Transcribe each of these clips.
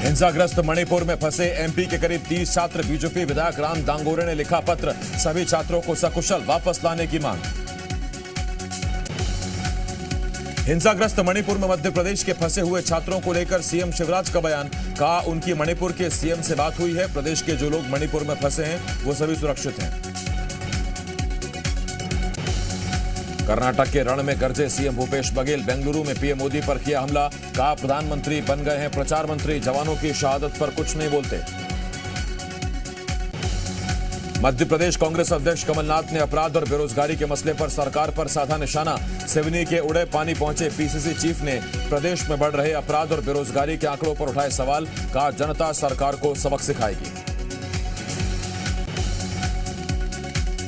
हिंसाग्रस्त मणिपुर में फंसे एमपी के करीब 30 छात्र। बीजेपी विधायक राम दांगोरे ने लिखा पत्र, सभी छात्रों को सकुशल वापस लाने की मांग। हिंसाग्रस्त मणिपुर में मध्य प्रदेश के फंसे हुए छात्रों को लेकर सीएम शिवराज का बयान, कहा उनकी मणिपुर के सीएम से बात हुई है। प्रदेश के जो लोग मणिपुर में फंसे हैं वो सभी सुरक्षित हैं। कर्नाटक के रण में गरजे सीएम भूपेश बघेल। बेंगलुरु में पीएम मोदी पर किया हमला, कहा प्रधानमंत्री बन गए हैं प्रचार मंत्री, जवानों की शहादत पर कुछ नहीं बोलते। मध्य प्रदेश कांग्रेस अध्यक्ष कमलनाथ ने अपराध और बेरोजगारी के मसले पर सरकार पर साधा निशाना। सिवनी के उड़े पानी पहुंचे पीसीसी चीफ ने प्रदेश में बढ़ रहे अपराध और बेरोजगारी के आंकड़ों पर उठाए सवाल, कहा जनता सरकार को सबक सिखाएगी।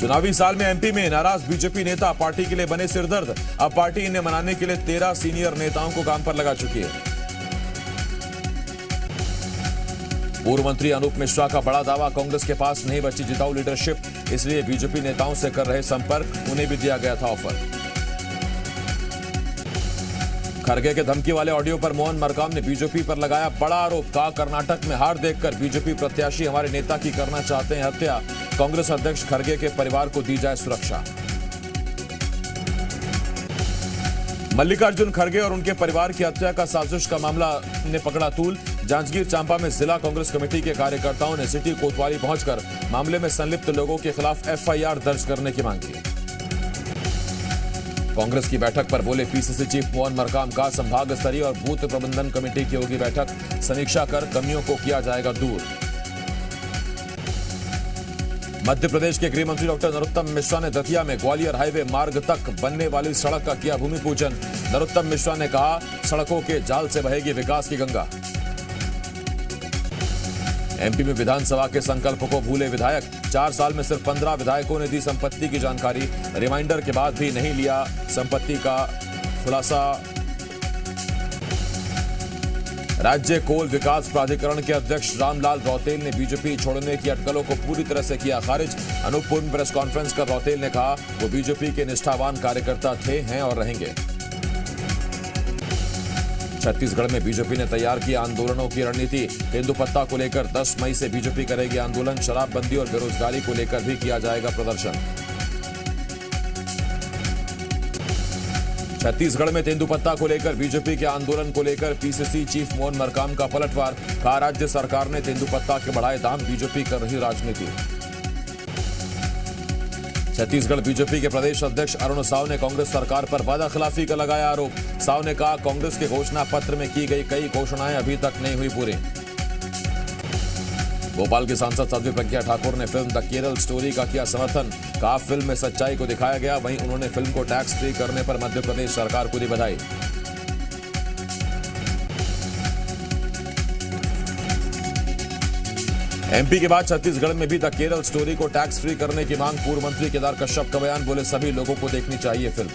चुनावी साल में एमपी में नाराज बीजेपी नेता पार्टी के लिए बने सिरदर्द। अब पार्टी इन्हें मनाने के लिए 13 सीनियर नेताओं को काम पर लगा चुकी है। पूर्व मंत्री अनूप मिश्रा का बड़ा दावा, कांग्रेस के पास नहीं बची जिताऊ लीडरशिप, इसलिए बीजेपी नेताओं से कर रहे संपर्क, उन्हें भी दिया गया था ऑफर। खरगे के धमकी वाले ऑडियो पर मोहन मरकाम ने बीजेपी पर लगाया बड़ा आरोप, कहा कर्नाटक में हार देखकर बीजेपी प्रत्याशी हमारे नेता की करना चाहते हैं हत्या। कांग्रेस अध्यक्ष खरगे के परिवार को दी जाए सुरक्षा। मल्लिकार्जुन खरगे और उनके परिवार की हत्या का साजिश का मामला ने पकड़ा तूल। जांजगीर चांपा में जिला कांग्रेस कमेटी के कार्यकर्ताओं ने सिटी कोतवाली पहुंचकर मामले में संलिप्त लोगों के खिलाफ एफआईआर दर्ज करने की मांग की। कांग्रेस की बैठक पर बोले पीसीसी चीफ मोहन मरकाम, का संभाग स्तरीय और बूथ प्रबंधन कमेटी की होगी बैठक, समीक्षा कर कमियों को किया जाएगा दूर। मध्य प्रदेश के गृह मंत्री डॉक्टर नरोत्तम मिश्रा ने दतिया में ग्वालियर हाईवे मार्ग तक बनने वाली सड़क का किया भूमि पूजन। नरोत्तम मिश्रा ने कहा सड़कों के जाल से बहेगी विकास की गंगा। एमपी में विधानसभा के संकल्प को भूले विधायक, 4 साल में सिर्फ 15 विधायकों ने दी संपत्ति की जानकारी। रिमाइंडर के बाद भी नहीं लिया संपत्ति का खुलासा। राज्य कोल विकास प्राधिकरण के अध्यक्ष रामलाल रौतेल ने बीजेपी छोड़ने की अटकलों को पूरी तरह से किया खारिज। अनूपपुर में प्रेस कॉन्फ्रेंस कर रौतेल ने कहा वो बीजेपी के निष्ठावान कार्यकर्ता थे, हैं और रहेंगे। छत्तीसगढ़ में बीजेपी ने तैयार की आंदोलनों की रणनीति। तेंदुपत्ता को लेकर 10 मई से बीजेपी करेगी आंदोलन। शराबबंदी और बेरोजगारी को लेकर भी किया जाएगा प्रदर्शन। छत्तीसगढ़ में तेंदुपत्ता को लेकर बीजेपी के आंदोलन को लेकर पीसीसी चीफ मोहन मरकाम का पलटवार, कहा राज्य सरकार ने तेंदुपत्ता के बढ़ाए दाम, बीजेपी कर रही राजनीति। छत्तीसगढ़ बीजेपी के प्रदेश अध्यक्ष अरुण साव ने कांग्रेस सरकार पर वादाखिलाफी का लगाया आरोप। साव ने कहा कांग्रेस के घोषणा पत्र में की गई कई घोषणाएं अभी तक नहीं हुई पूरी। भोपाल की सांसद साध्वी प्रज्ञा ठाकुर ने फिल्म द केरल स्टोरी का किया समर्थन, कहा फिल्म में सच्चाई को दिखाया गया। वहीं उन्होंने फिल्म को टैक्स फ्री करने पर मध्य प्रदेश सरकार को दी बधाई। एमपी के बाद छत्तीसगढ़ में भी द केरल स्टोरी को टैक्स फ्री करने की मांग। पूर्व मंत्री केदार कश्यप का बयान, बोले सभी लोगों को देखनी चाहिए फिल्म।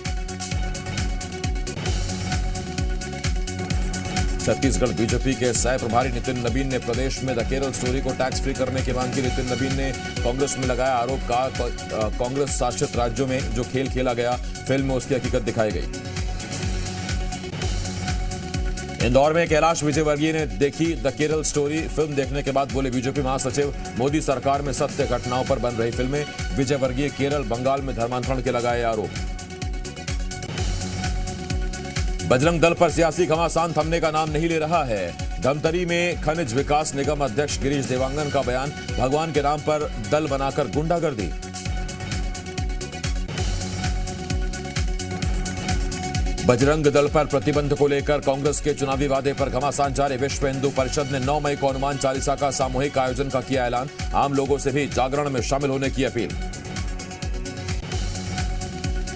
छत्तीसगढ़ बीजेपी के सह प्रभारी नितिन नबीन ने प्रदेश में द केरल स्टोरी को टैक्स फ्री करने की मांग की। नितिन नबीन ने कांग्रेस में लगाया आरोप, कहा कांग्रेस शासित राज्यों में जो खेल खेला गया फिल्म में उसकी हकीकत दिखाई गई। इंदौर में कैलाश विजयवर्गीय ने देखी द केरल स्टोरी। फिल्म देखने के बाद बोले बीजेपी महासचिव, मोदी सरकार में सत्य घटनाओं पर बन रही फिल्में। विजयवर्गीय केरल बंगाल में धर्मांतरण के लगाए आरोप। बजरंग दल पर सियासी घमासान थमने का नाम नहीं ले रहा है। धमतरी में खनिज विकास निगम अध्यक्ष गिरीश देवांगन का बयान, भगवान के नाम पर दल बनाकर गुंडागर्दी। बजरंग दल पर प्रतिबंध को लेकर कांग्रेस के चुनावी वादे पर घमासान जारी। विश्व हिंदू परिषद ने 9 मई को हनुमान चालीसा का सामूहिक आयोजन का किया ऐलान। आम लोगों से भी जागरण में शामिल होने की अपील।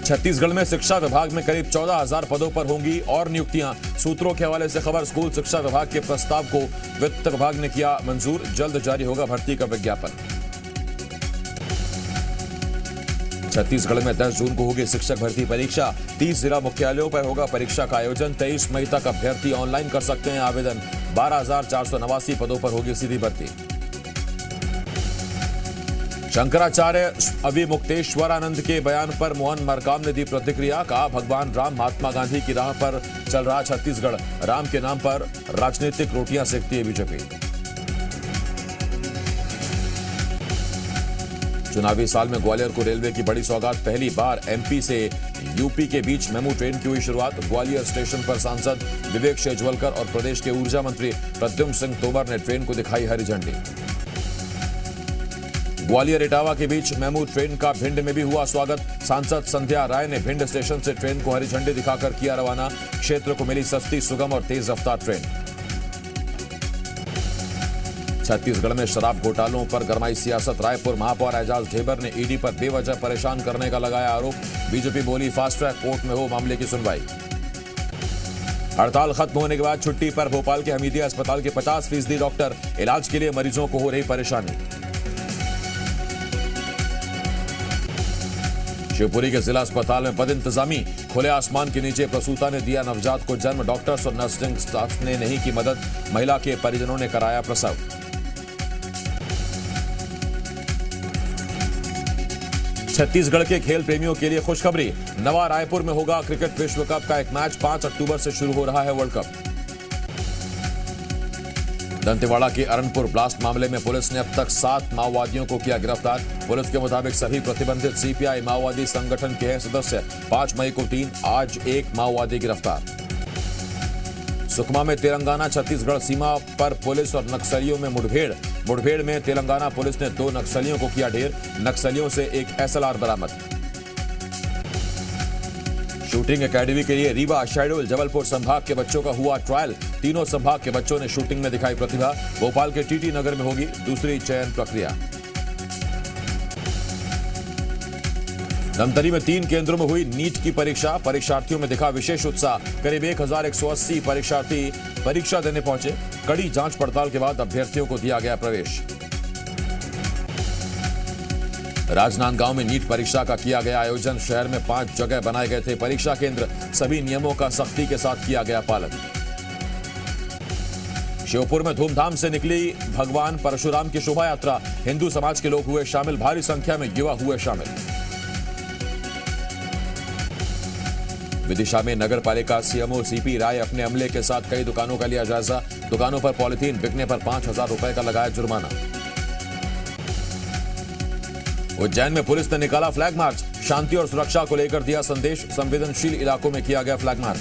छत्तीसगढ़ में शिक्षा विभाग में करीब 14,000 पदों पर होंगी और नियुक्तियां। सूत्रों के हवाले से खबर, स्कूल शिक्षा विभाग के प्रस्ताव को वित्त विभाग ने किया मंजूर। जल्द जारी होगा भर्ती का विज्ञापन। छत्तीसगढ़ में 10 जून को होगी शिक्षक भर्ती परीक्षा। 30 जिला मुख्यालयों पर होगा परीक्षा का आयोजन। 23 मई तक अभ्यर्थी ऑनलाइन कर सकते हैं आवेदन। 12,489 पदों पर होगी सीधी भर्ती। शंकराचार्य अविमुक्तेश्वरानंद के बयान पर मोहन मरकाम ने दी प्रतिक्रिया। कहा, भगवान राम महात्मा गांधी की राह पर चल रहा छत्तीसगढ़, राम के नाम पर राजनीतिक रोटियां सेकती है बीजेपी। चुनावी साल में ग्वालियर को रेलवे की बड़ी सौगात। पहली बार एमपी से यूपी के बीच मेमू ट्रेन की हुई शुरुआत। ग्वालियर स्टेशन पर सांसद विवेक शेजवलकर और प्रदेश के ऊर्जा मंत्री प्रद्युम्न सिंह तोमर ने ट्रेन को दिखाई हरी झंडी। ग्वालियर इटावा के बीच मेमू ट्रेन का भिंड में भी हुआ स्वागत। सांसद संध्या राय ने भिंड स्टेशन से ट्रेन को हरी झंडी दिखाकर किया रवाना। क्षेत्र को मिली सस्ती, सुगम और तेज रफ्तार ट्रेन। छत्तीसगढ़ में शराब घोटालों पर गरमाई सियासत। रायपुर महापौर एजाज ढेबर ने ईडी पर बेवजह परेशान करने का लगाया आरोप। बीजेपी बोली, फास्ट ट्रैक कोर्ट में हो मामले की सुनवाई। हड़ताल खत्म होने के बाद छुट्टी पर भोपाल के हमीदिया अस्पताल के 50% डॉक्टर। इलाज के लिए मरीजों को हो रही परेशानी। शिवपुरी के जिला अस्पताल में बद इंतजामी। खुले आसमान के नीचे प्रसूता ने दिया नवजात को जन्म। डॉक्टर्स और नर्सिंग स्टाफ ने नहीं की मदद। महिला के परिजनों ने कराया प्रसव। छत्तीसगढ़ के खेल प्रेमियों के लिए खुशखबरी। नवा रायपुर में होगा क्रिकेट विश्व कप का एक मैच। 5 अक्टूबर से शुरू हो रहा है वर्ल्ड कप। दंतेवाड़ा के अरनपुर ब्लास्ट मामले में पुलिस ने अब तक 7 माओवादियों को किया गिरफ्तार। पुलिस के मुताबिक सभी प्रतिबंधित सीपीआई माओवादी संगठन के हैं सदस्य। 5 मई को 3, आज 1 माओवादी गिरफ्तार। सुकमा में तेलंगाना छत्तीसगढ़ सीमा पर पुलिस और नक्सलियों में मुठभेड़ में तेलंगाना पुलिस ने 2 नक्सलियों को किया ढेर। नक्सलियों से एक एसएलआर बरामद। शूटिंग एकेडमी के लिए रीवा, शहडोल, जबलपुर संभाग के बच्चों का हुआ ट्रायल। तीनों संभाग के बच्चों ने शूटिंग में दिखाई प्रतिभा। भोपाल के टीटी नगर में होगी दूसरी चयन प्रक्रिया। धमतरी में 3 केंद्रों में हुई नीट की परीक्षा। परीक्षार्थियों में दिखा विशेष उत्साह। करीब 1180 परीक्षार्थी परीक्षा देने पहुंचे। कड़ी जांच पड़ताल के बाद अभ्यर्थियों को दिया गया प्रवेश। राजनांदगांव में नीट परीक्षा का किया गया आयोजन। शहर में 5 जगह बनाए गए थे परीक्षा केंद्र। सभी नियमों का सख्ती के साथ किया गया पालन। श्योपुर में धूमधाम से निकली भगवान परशुराम की शोभा यात्रा। हिंदू समाज के लोग हुए शामिल। भारी संख्या में युवा हुए शामिल। विदिशा में नगर पालिका सीएमओ सीपी राय अपने अमले के साथ कई दुकानों का लिया जायजा। दुकानों पर पॉलिथीन बिकने पर 5,000 रुपए का लगाया जुर्माना। उज्जैन में पुलिस ने निकाला फ्लैग मार्च। शांति और सुरक्षा को लेकर दिया संदेश। संवेदनशील इलाकों में किया गया फ्लैग मार्च।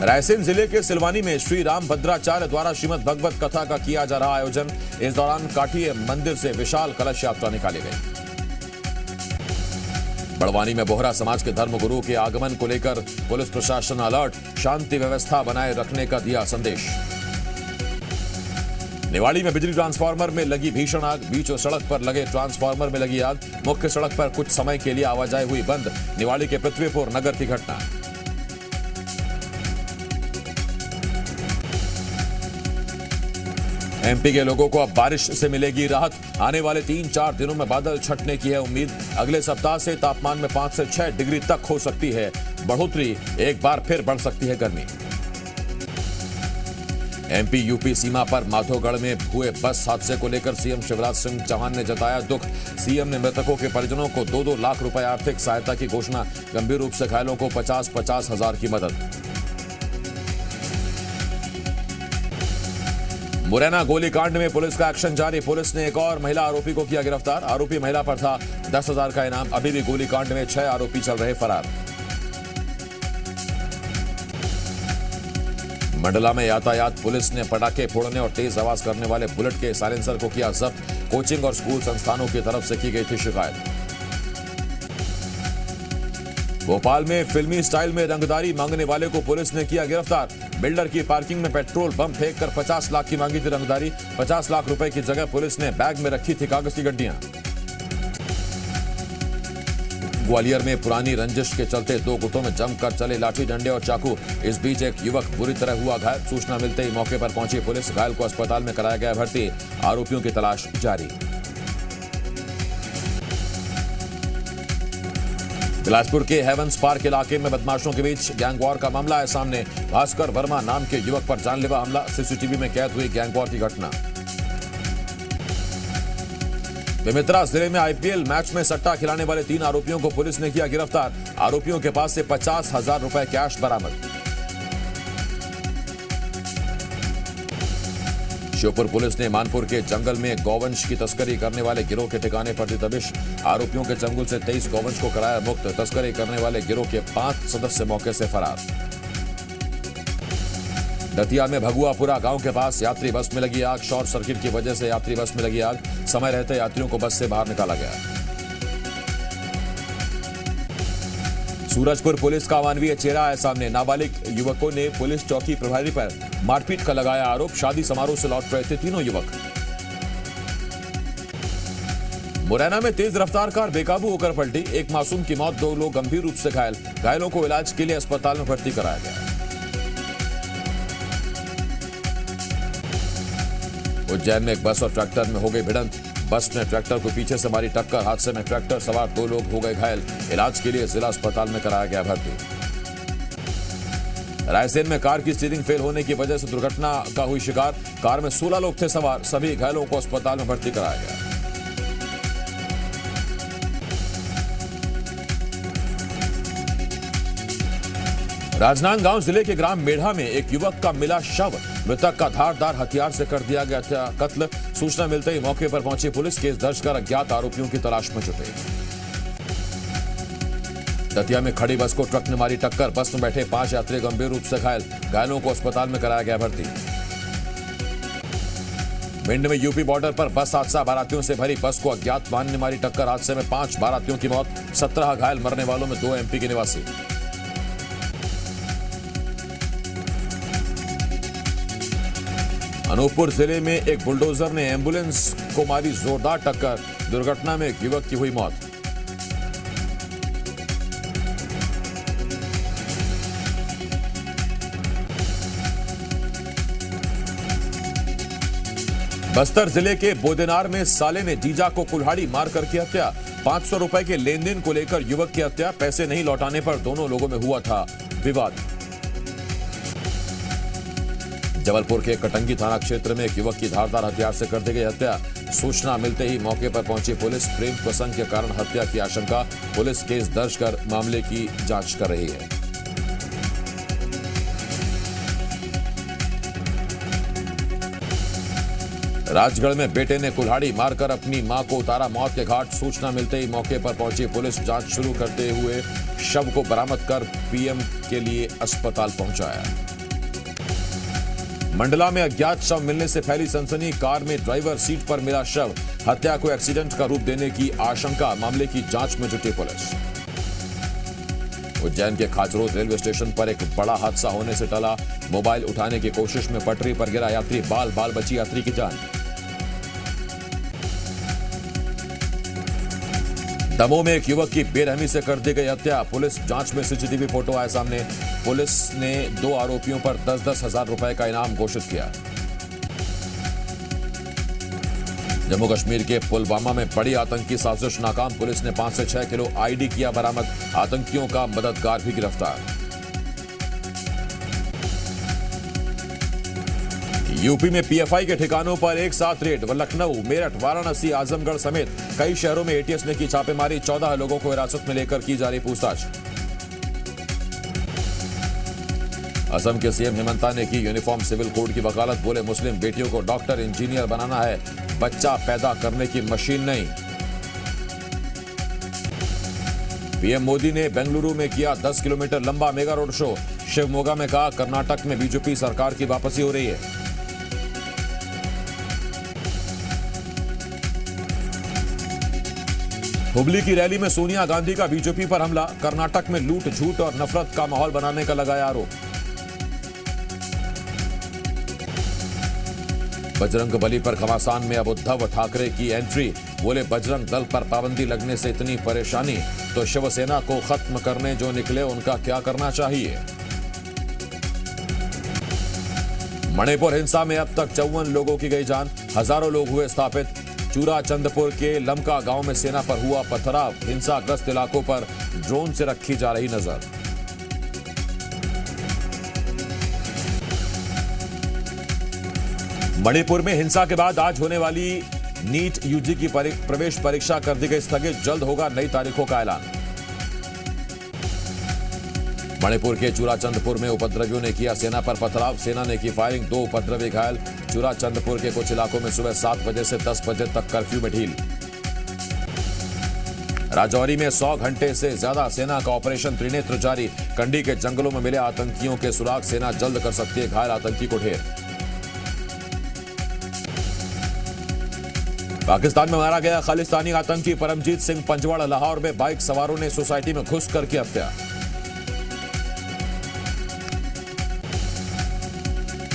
रायसेन जिले के सिलवानी में श्री राम भद्राचार्य द्वारा श्रीमद् भगवत कथा का किया जा रहा आयोजन। इस दौरान काठिए मंदिर से विशाल कलश यात्रा निकाली गई। बड़वानी में बोहरा समाज के धर्मगुरु के आगमन को लेकर पुलिस प्रशासन अलर्ट। शांति व्यवस्था बनाए रखने का दिया संदेश। निवाड़ी में बिजली ट्रांसफार्मर में लगी भीषण आग। बीच सड़क पर लगे ट्रांसफार्मर में लगी आग। मुख्य सड़क पर कुछ समय के लिए आवाजाही हुई बंद। निवाड़ी के पृथ्वीपुर नगर की घटना। एमपी के लोगों को अब बारिश से मिलेगी राहत। आने वाले 3-4 दिनों में बादल छटने की है उम्मीद। अगले सप्ताह से तापमान में 5 से 6 डिग्री तक हो सकती है बढ़ोतरी। एक बार फिर बढ़ सकती है गर्मी। एमपी यूपी सीमा पर माधोगढ़ में हुए बस हादसे को लेकर सीएम शिवराज सिंह चौहान ने जताया दुख। सीएम ने मृतकों के परिजनों को 2-2 लाख रुपए आर्थिक सहायता की घोषणा। गंभीर रूप से घायलों को 50-50 हजार की मदद। मुरैना गोलीकांड में पुलिस का एक्शन जारी। पुलिस ने एक और महिला आरोपी को किया गिरफ्तार। आरोपी महिला पर था 10,000 का इनाम। अभी भी गोलीकांड में 6 आरोपी चल रहे फरार। मंडला में यातायात पुलिस ने पटाखे फोड़ने और तेज आवाज करने वाले बुलेट के साइलेंसर को किया जब्त। कोचिंग और स्कूल संस्थानों की तरफ से की गई थी शिकायत। भोपाल में फिल्मी स्टाइल में रंगदारी मांगने वाले को पुलिस ने किया गिरफ्तार। बिल्डर की पार्किंग में पेट्रोल बम फेंककर 50 लाख की मांगी थी रंगदारी। 50 लाख रुपए की जगह पुलिस ने बैग में रखी थी कागज की गड्डियां। ग्वालियर में पुरानी रंजिश के चलते 2 गुटों में जमकर चले लाठी डंडे और चाकू। इस बीच एक युवक बुरी तरह हुआ घायल। सूचना मिलते ही मौके पर पहुंची पुलिस। घायल को अस्पताल में कराया गया भर्ती। आरोपियों की तलाश जारी। बिलासपुर के हेवंस पार्क इलाके में बदमाशों के बीच गैंग वॉर का मामला है सामने। भास्कर वर्मा नाम के युवक पर जानलेवा हमला, सीसीटीवी में कैद हुई गैंग वॉर की घटना। बेमेतरा जिले में आईपीएल मैच में सट्टा खिलाने वाले 3 आरोपियों को पुलिस ने किया गिरफ्तार। आरोपियों के पास से 50,000 रुपए कैश बरामद। श्योपुर पुलिस ने मानपुर के जंगल में गौवंश की तस्करी करने वाले गिरोह के ठिकाने पर दी दबिश। आरोपियों के चंगुल से 23 गौवंश को कराया मुक्त। तस्करी करने वाले गिरोह के 5 सदस्य मौके से फरार। दतिया में भगुआपुरा गांव के पास यात्री बस में लगी आग। शॉर्ट सर्किट की वजह से यात्री बस में लगी आग। समय रहते यात्रियों को बस से बाहर निकाला गया। सूरजपुर पुलिस का अमानवीय चेहरा है सामने। नाबालिग युवकों ने पुलिस चौकी प्रभारी पर मारपीट का लगाया आरोप। शादी समारोह से लौट रहे थे तीनों युवक। मुरैना में तेज रफ्तार कार बेकाबू होकर पलटी। एक मासूम की मौत, 2 लोग गंभीर रूप से घायल। घायलों को इलाज के लिए अस्पताल में भर्ती कराया गया। उज्जैन में एक बस और ट्रैक्टर में हो गई भिड़ंत। बस ने ट्रैक्टर को पीछे से मारी टक्कर। हादसे में ट्रैक्टर सवार 2 लोग हो गए घायल। इलाज के लिए जिला अस्पताल में कराया गया भर्ती। रायसेन में कार की स्टीयरिंग फेल होने की वजह से दुर्घटना का हुई शिकार। कार में 16 लोग थे सवार। सभी घायलों को अस्पताल में भर्ती कराया गया। राजनांदगांव जिले के ग्राम मेढ़ा में एक युवक का मिला शव। मृतक का धारदार हथियार से कर दिया गया था कत्ल। सूचना मिलते ही मौके पर पहुंची पुलिस केस दर्ज कर अज्ञात आरोपियों की तलाश में जुटे। दतिया में खड़ी बस को ट्रक ने मारी टक्कर। बस में बैठे 5 यात्री गंभीर रूप से घायल। घायलों को अस्पताल में कराया गया भर्ती। भिंड में यूपी बॉर्डर पर बस हादसा। बारातियों से भरी बस को अज्ञात वाहन ने मारी टक्कर। हादसे में 5 बारातियों की मौत, 17 घायल। मरने वालों में 2 एमपी के निवासी। अनूपपुर जिले में एक बुलडोजर ने एम्बुलेंस को मारी जोरदार टक्कर। दुर्घटना में एक युवक की हुई मौत। बस्तर जिले के बोदेनार में साले ने जीजा को कुल्हाड़ी मारकर की हत्या। 500 रुपए के लेन देन को लेकर युवक की हत्या। पैसे नहीं लौटाने पर दोनों लोगों में हुआ था विवाद। जबलपुर के कटंगी थाना क्षेत्र में एक युवक की धारदार हथियार से कर दी गई हत्या। सूचना मिलते ही मौके पर पहुंची पुलिस। प्रेम प्रसंग के कारण हत्या की आशंका। पुलिस केस दर्ज कर मामले की जांच कर रही है। राजगढ़ में बेटे ने कुल्हाड़ी मारकर अपनी मां को उतारा मौत के घाट। सूचना मिलते ही मौके पर पहुंची पुलिस। जांच शुरू करते हुए शव को बरामद कर पीएम के लिए अस्पताल पहुंचाया। मंडला में अज्ञात शव मिलने से फैली सनसनी। कार में ड्राइवर सीट पर मिला शव। हत्या को एक्सीडेंट का रूप देने की आशंका। मामले की जांच में जुटी पुलिस। उज्जैन के खाचरोद रेलवे स्टेशन पर एक बड़ा हादसा होने से टला। मोबाइल उठाने की कोशिश में पटरी पर गिरा यात्री। बाल बाल बची यात्री की जान। दमोह में एक युवक की बेरहमी से कर दी गई हत्या। पुलिस जांच में सीसीटीवी फोटो आए सामने। पुलिस ने 2 आरोपियों पर 10-10 हजार रुपए का इनाम घोषित किया। जम्मू कश्मीर के पुलवामा में बड़ी आतंकी साजिश नाकाम। पुलिस ने 5 से 6 किलो आईडी किया बरामद। आतंकियों का मददगार भी गिरफ्तार। यूपी में पीएफआई के ठिकानों पर एक साथ रेड। लखनऊ, मेरठ, वाराणसी, आजमगढ़ समेत कई शहरों में एटीएस ने की छापेमारी। 14 लोगों को हिरासत में लेकर की जा रही पूछताछ। असम के सीएम हेमंता ने की यूनिफॉर्म सिविल कोड की वकालत। बोले मुस्लिम बेटियों को डॉक्टर इंजीनियर बनाना है, बच्चा पैदा करने की मशीन नहीं। पीएम मोदी ने बेंगलुरु में किया 10 किलोमीटर लंबा मेगा रोड शो। शिवमोगा में कहा कर्नाटक में बीजेपी सरकार की वापसी हो रही है। हुबली की रैली में सोनिया गांधी का बीजेपी पर हमला। कर्नाटक में लूट, झूठ और नफरत का माहौल बनाने का लगाया आरोप। बजरंग बली पर घमासान में अब उद्धव ठाकरे की एंट्री। बोले बजरंग दल पर पाबंदी लगने से इतनी परेशानी तो शिवसेना को खत्म करने जो निकले उनका क्या करना चाहिए। मणिपुर हिंसा में अब तक 54 लोगों की गई जान। हजारों लोग हुए स्थापित। चूरा चंदपुर के लमका गांव में सेना पर हुआ पथराव, हिंसाग्रस्त इलाकों पर ड्रोन से रखी जा रही नजर। मणिपुर में हिंसा के बाद आज होने वाली नीट यूजी की प्रवेश परीक्षा कर दी गई स्थगित, जल्द होगा नई तारीखों का ऐलान। मणिपुर के चूराचंदपुर में उपद्रवियों ने किया सेना पर पथराव, सेना ने की फायरिंग, 2 उपद्रवी घायल। चूराचंदपुर के कुछ इलाकों में सुबह 7 बजे से 10 बजे तक कर्फ्यू में ढील। राजौरी में 100 घंटे से ज्यादा सेना का ऑपरेशन त्रिनेत्र जारी, कंडी के जंगलों में मिले आतंकियों के सुराग, सेना जल्द कर सकती है घायल आतंकी को ढेर। पाकिस्तान में मारा गया खालिस्तानी आतंकी परमजीत सिंह पंजवाड़ा, लाहौर में बाइक सवारों ने सोसाइटी में घुसकर की हत्या।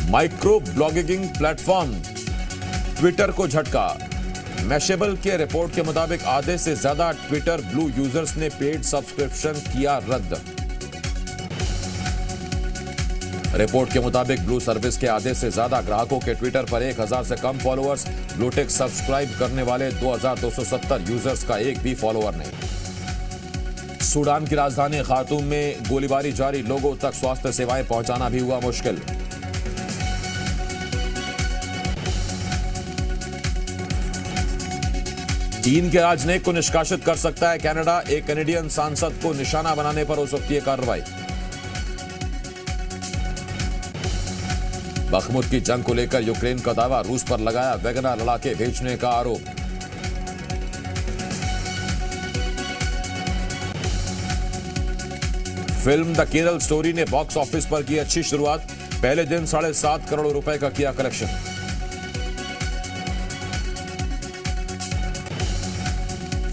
माइक्रो ब्लॉगिंग प्लेटफॉर्म ट्विटर को झटका, मैशेबल के रिपोर्ट के मुताबिक आधे से ज्यादा ट्विटर ब्लू यूजर्स ने पेड सब्सक्रिप्शन किया रद्द। रिपोर्ट के मुताबिक ब्लू सर्विस के आधे से ज्यादा ग्राहकों के ट्विटर पर 1000 से कम फॉलोअर्स, ब्लूटेक सब्सक्राइब करने वाले 2270 यूजर्स का एक भी फॉलोअर नहीं। सूडान की राजधानी खार्तूम में गोलीबारी जारी, लोगों तक स्वास्थ्य सेवाएं पहुंचाना भी हुआ मुश्किल। चीन के राजनयिक को निष्कासित कर सकता है कनाडा, एक कैनेडियन सांसद को निशाना बनाने पर हो सकती है कार्रवाई। बखमुत की जंग को लेकर यूक्रेन का दावा, रूस पर लगाया वैगनर लड़ाके भेजने का आरोप। फिल्म द केरल स्टोरी ने बॉक्स ऑफिस पर की अच्छी शुरुआत, पहले दिन 7.5 करोड़ रुपए का किया कलेक्शन।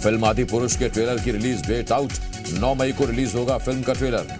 फिल्म आदि पुरुष के ट्रेलर की रिलीज डेट आउट, 9 मई को रिलीज होगा फिल्म का ट्रेलर।